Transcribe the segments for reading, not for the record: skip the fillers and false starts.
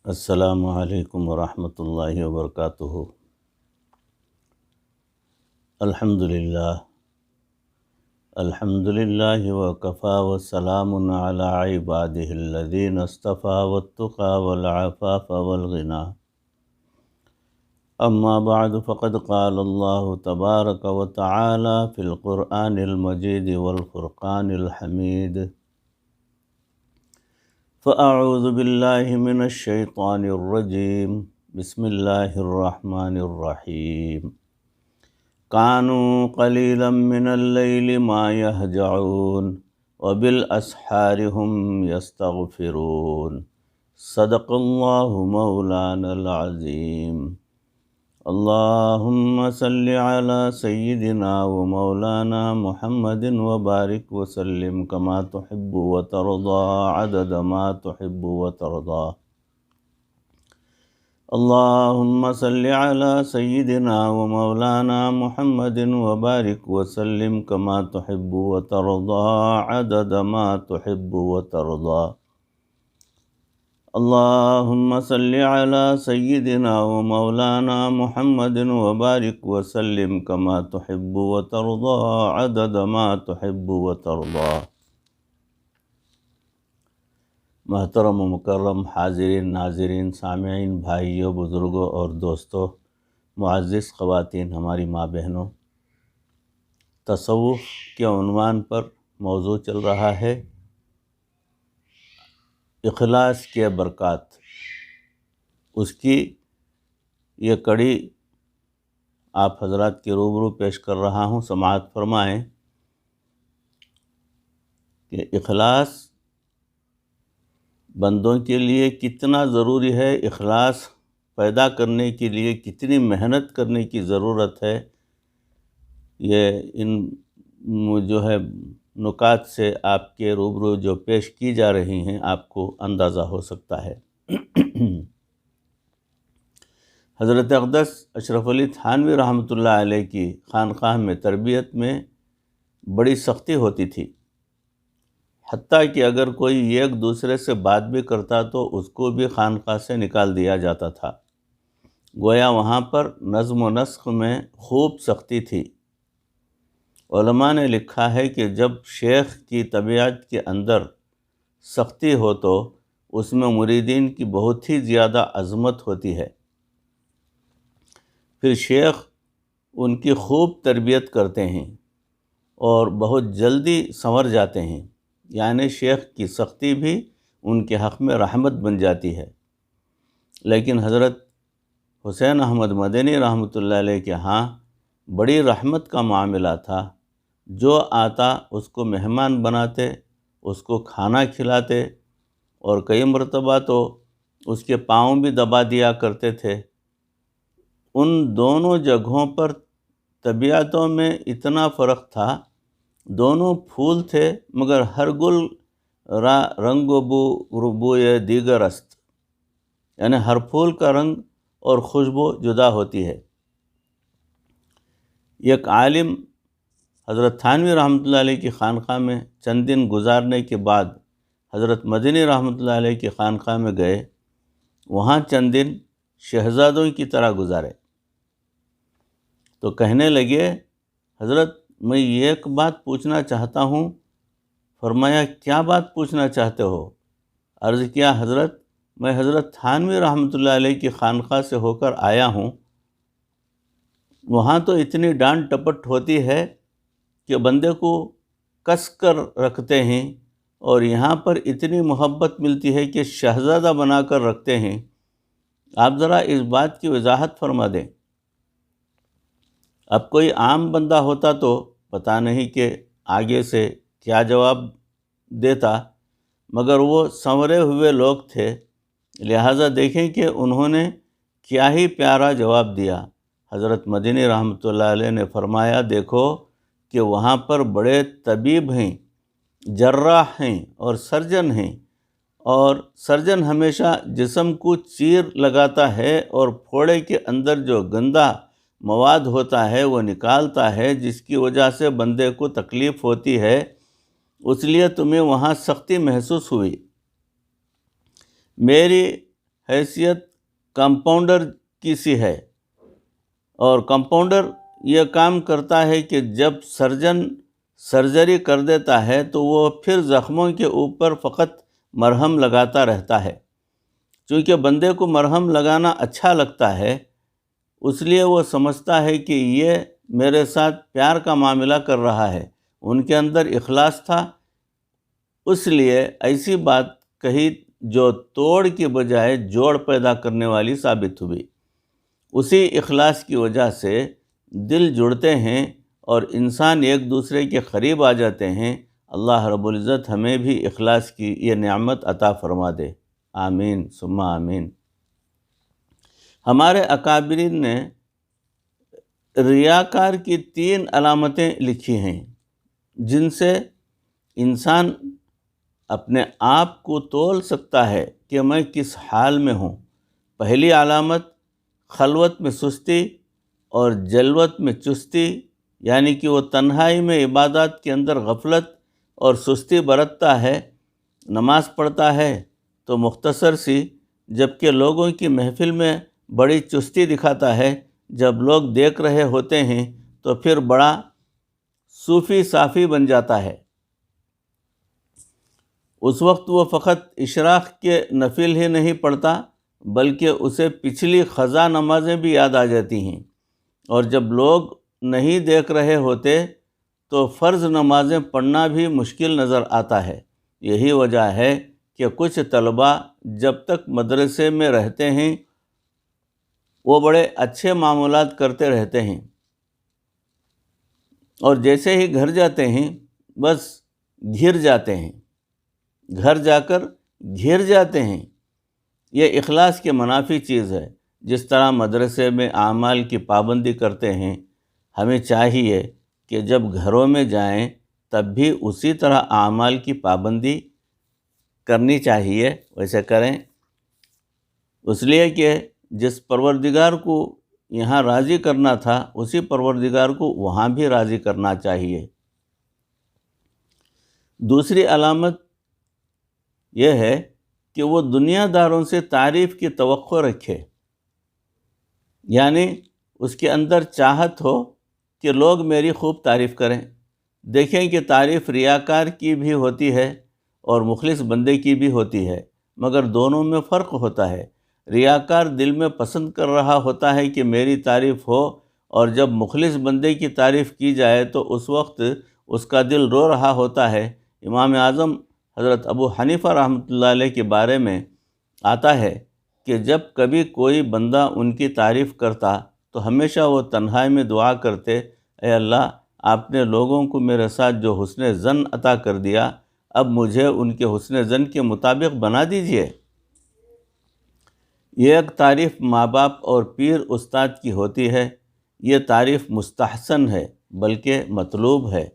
السلام علیکم ورحمۃ اللہ وبرکاتہ۔ الحمد للہ وکفیٰ وسلام علی عبادہ الذین اصطفیٰ والتقى والعفاف والغنى، اما بعد فقد قال اللہ تبارک وتعالی فی القرآن المجید والفرقان الحمید، فأعوذ باللہ من الشیطان الرجیم، بسم اللہ الرحمن الرحیم۔ کانوا قلیلا من اللیل ما یہجعون وبالاسحار هم یستغفرون، صدق اللہ مولانا العظیم۔ اللہم صل علی سیدنا و مولانا محمد وبارک وسلم کما تحب وترضى عدد ما تحب وترضى۔ اللہم صل علی سیدنا و مولانا محمد وبارک وسلم کما تحب وترضى عدد ما تحب وترضى۔ اللہم صل علی سیدنا و مولانا محمد وبارک وسلم کما تحب وترضى عدد ما تحب وترضى۔ محترم و مکرم حاضرین، ناظرین، سامعین، بھائیوں، بزرگوں اور دوستوں، معزز خواتین، ہماری ماں بہنوں، تصوف کے عنوان پر موضوع چل رہا ہے اخلاص کے برکات۔ اس کی یہ کڑی آپ حضرات کے روبرو پیش کر رہا ہوں، سماعت فرمائیں کہ اخلاص بندوں کے لیے کتنا ضروری ہے، اخلاص پیدا کرنے کے لیے کتنی محنت کرنے کی ضرورت ہے، یہ ان جو ہے نکات سے آپ کے روبرو جو پیش کی جا رہی ہیں آپ کو اندازہ ہو سکتا ہے۔ حضرت اقدس اشرف علی تھانوی رحمۃ اللہ علیہ کی خانقاہ میں تربیت میں بڑی سختی ہوتی تھی، حتیٰ کہ اگر کوئی ایک دوسرے سے بات بھی کرتا تو اس کو بھی خانقاہ سے نکال دیا جاتا تھا۔ گویا وہاں پر نظم و نسق میں خوب سختی تھی۔ علماء نے لکھا ہے کہ جب شیخ کی طبیعت کے اندر سختی ہو تو اس میں مریدین کی بہت ہی زیادہ عظمت ہوتی ہے۔ پھر شیخ ان کی خوب تربیت کرتے ہیں اور بہت جلدی سنور جاتے ہیں، یعنی شیخ کی سختی بھی ان کے حق میں رحمت بن جاتی ہے۔ لیکن حضرت حسین احمد مدنی رحمۃ اللہ علیہ کے ہاں بڑی رحمت کا معاملہ تھا۔ جو آتا اس کو مہمان بناتے، اس کو کھانا کھلاتے، اور کئی مرتبہ تو اس کے پاؤں بھی دبا دیا کرتے تھے۔ ان دونوں جگہوں پر طبیعتوں میں اتنا فرق تھا، دونوں پھول تھے مگر ہر گل رنگ و بوئے دیگر است، یعنی ہر پھول کا رنگ اور خوشبو جدا ہوتی ہے۔ ایک عالم حضرت تھانوی رحمۃ اللہ علیہ کی خانقاہ میں چند دن گزارنے کے بعد حضرت مدنی رحمۃ اللہ علیہ کی خانقاہ میں گئے، وہاں چند دن شہزادوں کی طرح گزارے تو کہنے لگے، حضرت میں ایک بات پوچھنا چاہتا ہوں۔ فرمایا کیا بات پوچھنا چاہتے ہو؟ عرض کیا حضرت میں حضرت تھانوی رحمۃ اللہ علیہ کی خانقاہ سے ہو کر آیا ہوں، وہاں تو اتنی ڈانٹ ٹپٹ ہوتی ہے کہ بندے کو کس کر رکھتے ہیں، اور یہاں پر اتنی محبت ملتی ہے کہ شہزادہ بنا کر رکھتے ہیں۔ آپ ذرا اس بات کی وضاحت فرما دیں۔ اب کوئی عام بندہ ہوتا تو پتہ نہیں کہ آگے سے کیا جواب دیتا، مگر وہ سنورے ہوئے لوگ تھے، لہٰذا دیکھیں کہ انہوں نے کیا ہی پیارا جواب دیا۔ حضرت مدنی رحمۃ اللہ علیہ نے فرمایا، دیکھو کہ وہاں پر بڑے طبیب ہیں، جراح ہیں اور سرجن ہیں، اور سرجن ہمیشہ جسم کو چیر لگاتا ہے اور پھوڑے کے اندر جو گندا مواد ہوتا ہے وہ نکالتا ہے، جس کی وجہ سے بندے کو تکلیف ہوتی ہے، اس لیے تمہیں وہاں سختی محسوس ہوئی۔ میری حیثیت کمپاؤنڈر کی سی ہے، اور کمپاؤنڈر یہ کام کرتا ہے کہ جب سرجن سرجری کر دیتا ہے تو وہ پھر زخموں کے اوپر فقط مرہم لگاتا رہتا ہے۔ چونکہ بندے کو مرہم لگانا اچھا لگتا ہے، اس لیے وہ سمجھتا ہے کہ یہ میرے ساتھ پیار کا معاملہ کر رہا ہے۔ ان کے اندر اخلاص تھا، اس لیے ایسی بات کہی جو توڑ کی بجائے جوڑ پیدا کرنے والی ثابت ہوئی۔ اسی اخلاص کی وجہ سے دل جڑتے ہیں اور انسان ایک دوسرے کے قریب آ جاتے ہیں۔ اللہ رب العزت ہمیں بھی اخلاص کی یہ نعمت عطا فرما دے، آمین ثم آمین۔ ہمارے اکابرین نے ریاکار کی 3 علامتیں لکھی ہیں جن سے انسان اپنے آپ کو تول سکتا ہے کہ میں کس حال میں ہوں۔ پہلی علامت خلوت میں سستی اور جلوت میں چستی، یعنی کہ وہ تنہائی میں عبادات کے اندر غفلت اور سستی برتتا ہے، نماز پڑھتا ہے تو مختصر سی، جبکہ لوگوں کی محفل میں بڑی چستی دکھاتا ہے، جب لوگ دیکھ رہے ہوتے ہیں تو پھر بڑا صوفی صافی بن جاتا ہے۔ اس وقت وہ فقط اشراق کے نفل ہی نہیں پڑھتا بلکہ اسے پچھلی قضا نمازیں بھی یاد آ جاتی ہیں، اور جب لوگ نہیں دیکھ رہے ہوتے تو فرض نمازیں پڑھنا بھی مشکل نظر آتا ہے۔ یہی وجہ ہے کہ کچھ طلباء جب تک مدرسے میں رہتے ہیں وہ بڑے اچھے معاملات کرتے رہتے ہیں، اور جیسے ہی گھر جاتے ہیں بس گھر جاتے ہیں، گھر جا کر گھر جاتے ہیں۔ یہ اخلاص کے منافی چیز ہے۔ جس طرح مدرسے میں اعمال کی پابندی کرتے ہیں، ہمیں چاہیے کہ جب گھروں میں جائیں تب بھی اسی طرح اعمال کی پابندی کرنی چاہیے، ویسے کریں، اس لیے کہ جس پروردگار کو یہاں راضی کرنا تھا اسی پروردگار کو وہاں بھی راضی کرنا چاہیے۔ دوسری علامت یہ ہے کہ وہ دنیا داروں سے تعریف کی توقع رکھے، یعنی اس کے اندر چاہت ہو کہ لوگ میری خوب تعریف کریں۔ دیکھیں کہ تعریف ریاکار کی بھی ہوتی ہے اور مخلص بندے کی بھی ہوتی ہے، مگر دونوں میں فرق ہوتا ہے۔ ریاکار دل میں پسند کر رہا ہوتا ہے کہ میری تعریف ہو، اور جب مخلص بندے کی تعریف کی جائے تو اس وقت اس کا دل رو رہا ہوتا ہے۔ امام اعظم حضرت ابو حنیفہ رحمۃ اللہ علیہ کے بارے میں آتا ہے کہ جب کبھی کوئی بندہ ان کی تعریف کرتا تو ہمیشہ وہ تنہائی میں دعا کرتے، اے اللہ، آپ نے لوگوں کو میرے ساتھ جو حسن ظن عطا کر دیا، اب مجھے ان کے حسن ظن کے مطابق بنا دیجئے۔ یہ ایک تعریف ماں باپ اور پیر استاد کی ہوتی ہے۔ یہ تعریف مستحسن ہے بلکہ مطلوب ہے۔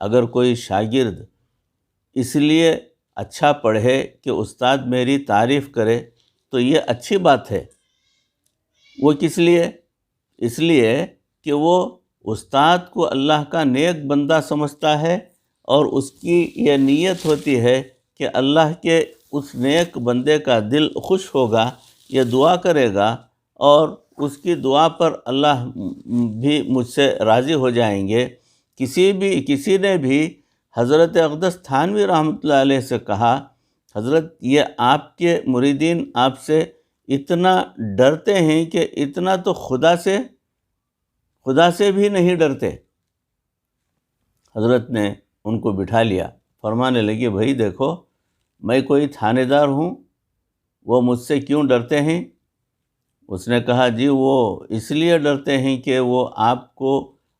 اگر کوئی شاگرد اس لیے اچھا پڑھے کہ استاد میری تعریف کرے تو یہ اچھی بات ہے۔ وہ کس لیے؟ اس لیے کہ وہ استاد کو اللہ کا نیک بندہ سمجھتا ہے، اور اس کی یہ نیت ہوتی ہے کہ اللہ کے اس نیک بندے کا دل خوش ہوگا، یہ دعا کرے گا، اور اس کی دعا پر اللہ بھی مجھ سے راضی ہو جائیں گے۔ کسی نے بھی حضرت اقدس تھانوی رحمۃ اللہ علیہ سے کہا، حضرت یہ آپ کے مریدین آپ سے اتنا ڈرتے ہیں کہ اتنا تو خدا سے بھی نہیں ڈرتے۔ حضرت نے ان کو بٹھا لیا، فرمانے لگے، بھائی دیکھو، میں کوئی تھانے دار ہوں، وہ مجھ سے کیوں ڈرتے ہیں؟ اس نے کہا، جی وہ اس لیے ڈرتے ہیں کہ وہ آپ کو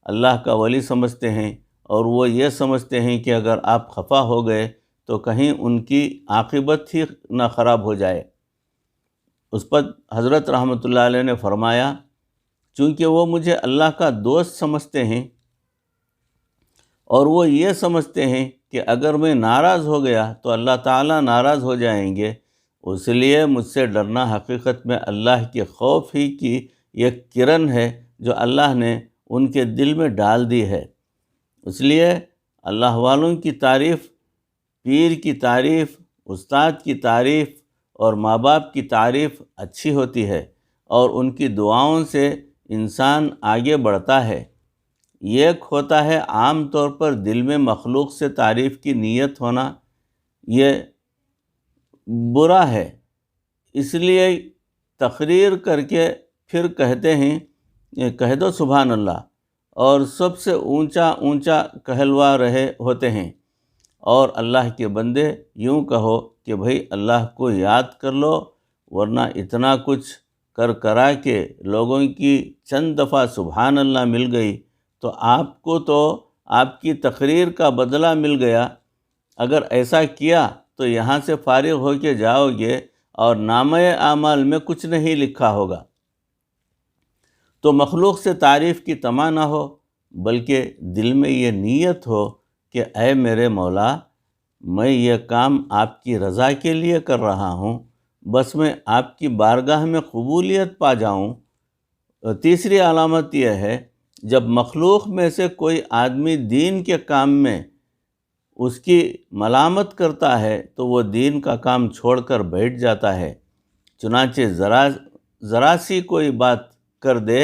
اللہ کا ولی سمجھتے ہیں، اور وہ یہ سمجھتے ہیں کہ اگر آپ خفا ہو گئے تو کہیں ان کی عاقبت ہی نہ خراب ہو جائے۔ اس پر حضرت رحمۃ اللہ علیہ نے فرمایا، چونکہ وہ مجھے اللہ کا دوست سمجھتے ہیں، اور وہ یہ سمجھتے ہیں کہ اگر میں ناراض ہو گیا تو اللہ تعالیٰ ناراض ہو جائیں گے، اس لیے مجھ سے ڈرنا حقیقت میں اللہ کے خوف ہی کی ایک کرن ہے جو اللہ نے ان کے دل میں ڈال دی ہے۔ اس لیے اللہ والوں کی تعریف، پیر کی تعریف، استاد کی تعریف اور ماں باپ کی تعریف اچھی ہوتی ہے اور ان کی دعاؤں سے انسان آگے بڑھتا ہے۔ ایک ہوتا ہے عام طور پر دل میں مخلوق سے تعریف کی نیت ہونا، یہ برا ہے، اس لیے تقریر کر کے پھر کہتے ہیں کہہ دو سبحان اللہ، اور سب سے اونچا اونچا کہلوا رہے ہوتے ہیں۔ اور اللہ کے بندے یوں کہو کہ بھئی اللہ کو یاد کر لو، ورنہ اتنا کچھ کر کرا کے لوگوں کی چند دفعہ سبحان اللہ مل گئی تو آپ کو تو آپ کی تقریر کا بدلہ مل گیا۔ اگر ایسا کیا تو یہاں سے فارغ ہو کے جاؤ گے اور نامہ اعمال میں کچھ نہیں لکھا ہوگا۔ تو مخلوق سے تعریف کی طمع نہ ہو، بلکہ دل میں یہ نیت ہو کہ اے میرے مولا، میں یہ کام آپ کی رضا کے لیے کر رہا ہوں، بس میں آپ کی بارگاہ میں قبولیت پا جاؤں۔ تیسری علامت یہ ہے، جب مخلوق میں سے کوئی آدمی دین کے کام میں اس کی ملامت کرتا ہے تو وہ دین کا کام چھوڑ کر بیٹھ جاتا ہے۔ چنانچہ ذرا سی کوئی بات کر دے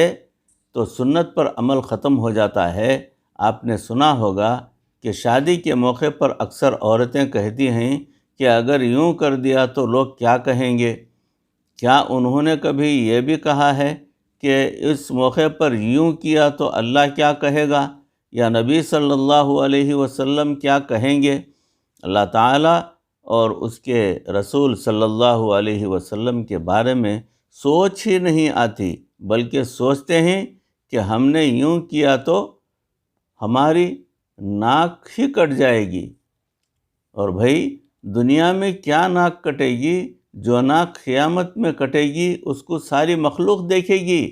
تو سنت پر عمل ختم ہو جاتا ہے۔ آپ نے سنا ہوگا کہ شادی کے موقع پر اکثر عورتیں کہتی ہیں کہ اگر یوں کر دیا تو لوگ کیا کہیں گے؟ کیا انہوں نے کبھی یہ بھی کہا ہے کہ اس موقع پر یوں کیا تو اللہ کیا کہے گا یا نبی صلی اللہ علیہ وسلم کیا کہیں گے؟ اللہ تعالیٰ اور اس کے رسول صلی اللہ علیہ وسلم کے بارے میں سوچ ہی نہیں آتی، بلکہ سوچتے ہیں کہ ہم نے یوں کیا تو ہماری ناک ہی کٹ جائے گی۔ اور بھائی دنیا میں کیا ناک کٹے گی؟ جو ناک قیامت میں کٹے گی اس کو ساری مخلوق دیکھے گی۔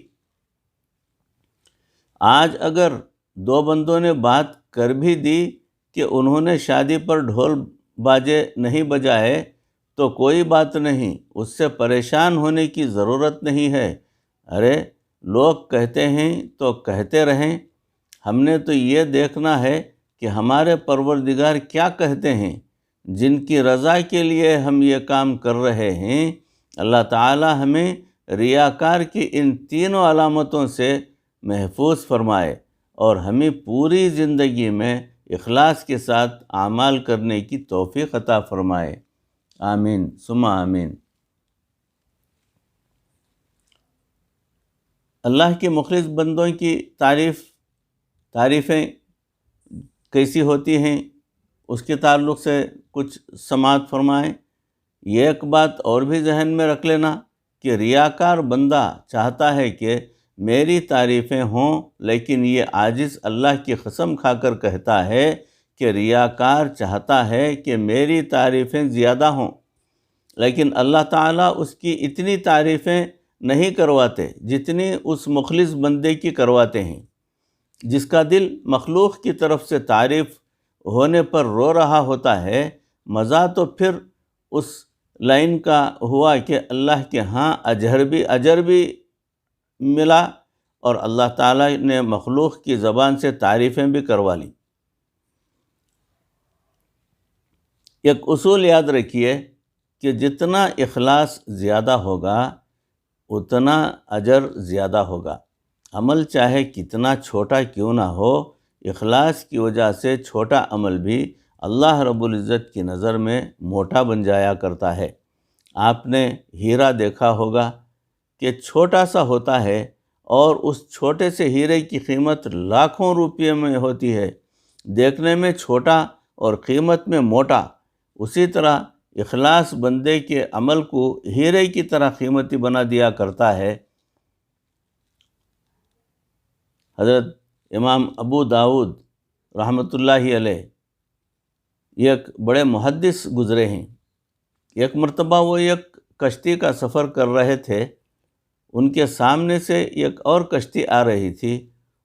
آج اگر دو بندوں نے بات کر بھی دی کہ انہوں نے شادی پر ڈھول باجے نہیں بجائے تو کوئی بات نہیں، اس سے پریشان ہونے کی ضرورت نہیں ہے۔ ارے لوگ کہتے ہیں تو کہتے رہیں، ہم نے تو یہ دیکھنا ہے کہ ہمارے پروردگار کیا کہتے ہیں۔ جن کی رضا کے لیے ہم یہ کام کر رہے ہیں، اللہ تعالی ہمیں ریاکار کی ان تینوں علامتوں سے محفوظ فرمائے اور ہمیں پوری زندگی میں اخلاص کے ساتھ اعمال کرنے کی توفیق عطا فرمائے۔ آمین ثم آمین۔ اللہ کے مخلص بندوں کی تعریفیں کیسی ہوتی ہیں، اس کے تعلق سے کچھ سماعت فرمائیں۔ یہ ایک بات اور بھی ذہن میں رکھ لینا کہ ریاکار بندہ چاہتا ہے کہ میری تعریفیں ہوں، لیکن یہ عاجز اللہ کی قسم کھا کر کہتا ہے کہ ریاکار چاہتا ہے کہ میری تعریفیں زیادہ ہوں، لیکن اللہ تعالیٰ اس کی اتنی تعریفیں نہیں کرواتے جتنی اس مخلص بندے کی کرواتے ہیں، جس کا دل مخلوق کی طرف سے تعریف ہونے پر رو رہا ہوتا ہے۔ مزہ تو پھر اس لائن کا ہوا کہ اللہ کے ہاں اجر بھی ملا اور اللہ تعالیٰ نے مخلوق کی زبان سے تعریفیں بھی کروا لیں۔ ایک اصول یاد رکھیے کہ جتنا اخلاص زیادہ ہوگا اتنا اجر زیادہ ہوگا۔ عمل چاہے کتنا چھوٹا کیوں نہ ہو، اخلاص کی وجہ سے چھوٹا عمل بھی اللہ رب العزت کی نظر میں موٹا بن جایا کرتا ہے۔ آپ نے ہیرا دیکھا ہوگا کہ چھوٹا سا ہوتا ہے اور اس چھوٹے سے ہیرے کی قیمت لاکھوں روپے میں ہوتی ہے، دیکھنے میں چھوٹا اور قیمت میں موٹا۔ اسی طرح اخلاص بندے کے عمل کو ہیرے کی طرح قیمتی بنا دیا کرتا ہے۔ حضرت امام ابو داؤد رحمۃ اللہ علیہ ایک بڑے محدث گزرے ہیں۔ ایک مرتبہ وہ ایک کشتی کا سفر کر رہے تھے، ان کے سامنے سے ایک اور کشتی آ رہی تھی۔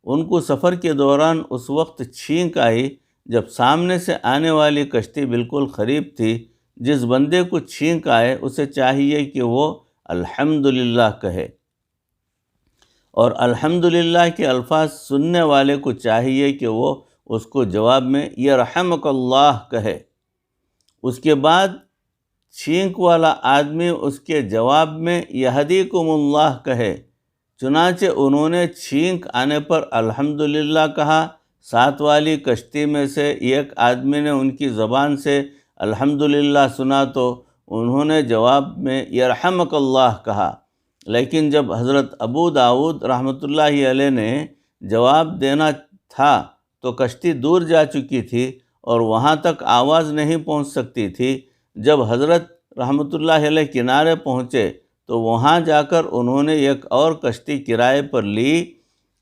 ان کو سفر کے دوران اس وقت چھینک آئی جب سامنے سے آنے والی کشتی بالکل قریب تھی۔ جس بندے کو چھینک آئے اسے چاہیے کہ وہ الحمدللہ کہے، اور الحمدللہ کے الفاظ سننے والے کو چاہیے کہ وہ اس کو جواب میں یرحمک اللہ کہے۔ اس کے بعد چھینک والا آدمی اس کے جواب میں یہدیکم اللہ کہے، چنانچہ انہوں نے چھینک آنے پر الحمدللہ کہا۔ ساتھ والی کشتی میں سے ایک آدمی نے ان کی زبان سے الحمدللہ سنا تو انہوں نے جواب میں یرحمک اللہ کہا، لیکن جب حضرت ابو داؤد رحمۃ اللہ علیہ نے جواب دینا تھا تو کشتی دور جا چکی تھی اور وہاں تک آواز نہیں پہنچ سکتی تھی۔ جب حضرت رحمۃ اللہ علیہ کنارے پہنچے تو وہاں جا کر انہوں نے ایک اور کشتی کرائے پر لی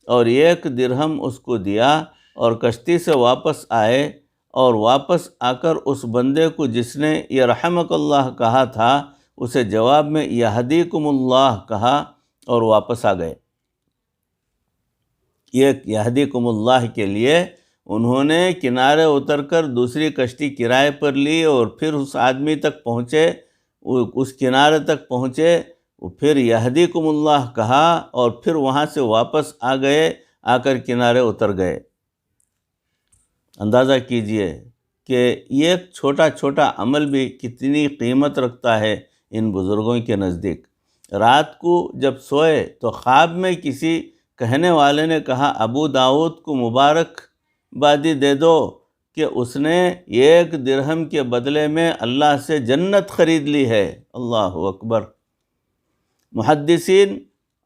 اور 1 درہم اس کو دیا اور کشتی سے واپس آئے، اور واپس آ کر اس بندے کو جس نے یرحمک اللہ کہا تھا اسے جواب میں یہدیکم اللہ کہا اور واپس آ گئے۔ ایک یہدیکم اللہ کے لیے انہوں نے کنارے اتر کر دوسری کشتی کرائے پر لی اور پھر اس آدمی تک پہنچے، اس کنارے تک پہنچے، پھر یہدیکم اللہ کہا اور پھر وہاں سے واپس آ گئے، آ کر کنارے اتر گئے۔ اندازہ کیجئے کہ ایک چھوٹا چھوٹا عمل بھی کتنی قیمت رکھتا ہے ان بزرگوں کے نزدیک۔ رات کو جب سوئے تو خواب میں کسی کہنے والے نے کہا ابو داؤد کو مبارک بادی دے دو کہ اس نے 1 درہم کے بدلے میں اللہ سے جنت خرید لی ہے۔ اللہ اکبر۔ محدثین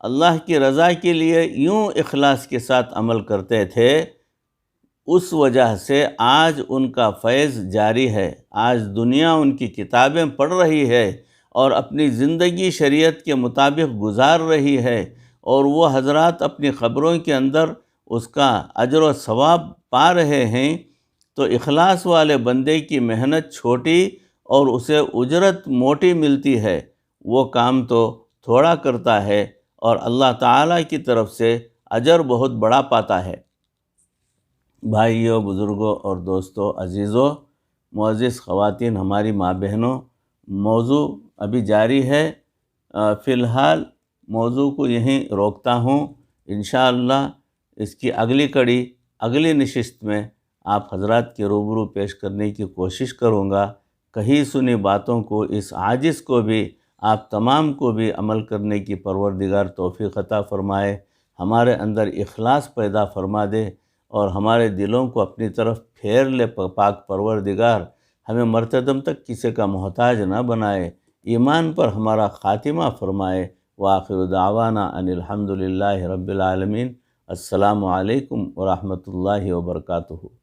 اللہ کی رضا کے لیے یوں اخلاص کے ساتھ عمل کرتے تھے، اس وجہ سے آج ان کا فیض جاری ہے۔ آج دنیا ان کی کتابیں پڑھ رہی ہے اور اپنی زندگی شریعت کے مطابق گزار رہی ہے، اور وہ حضرات اپنی قبروں کے اندر اس کا اجر و ثواب پا رہے ہیں۔ تو اخلاص والے بندے کی محنت چھوٹی اور اسے اجرت موٹی ملتی ہے، وہ کام تو تھوڑا کرتا ہے اور اللہ تعالیٰ کی طرف سے اجر بہت بڑا پاتا ہے۔ بھائیوں، بزرگوں اور دوستوں، عزیزوں، معزز خواتین، ہماری ماں بہنوں، موضوع ابھی جاری ہے۔ فی الحال موضوع کو یہیں روکتا ہوں۔ انشاءاللہ اس کی اگلی کڑی اگلی نشست میں آپ حضرات کے روبرو پیش کرنے کی کوشش کروں گا۔ کہی سنی باتوں کو، اس عاجز کو بھی، آپ تمام کو بھی عمل کرنے کی پروردگار توفیق عطا فرمائے، ہمارے اندر اخلاص پیدا فرما دے اور ہمارے دلوں کو اپنی طرف پھیر لے۔ پاک پروردگار ہمیں مرتدم تک کسی کا محتاج نہ بنائے، ایمان پر ہمارا خاتمہ فرمائے۔ وآخر دعوانا ان الحمد للہ رب العالمین۔ السلام علیکم ورحمۃ اللہ وبرکاتہ۔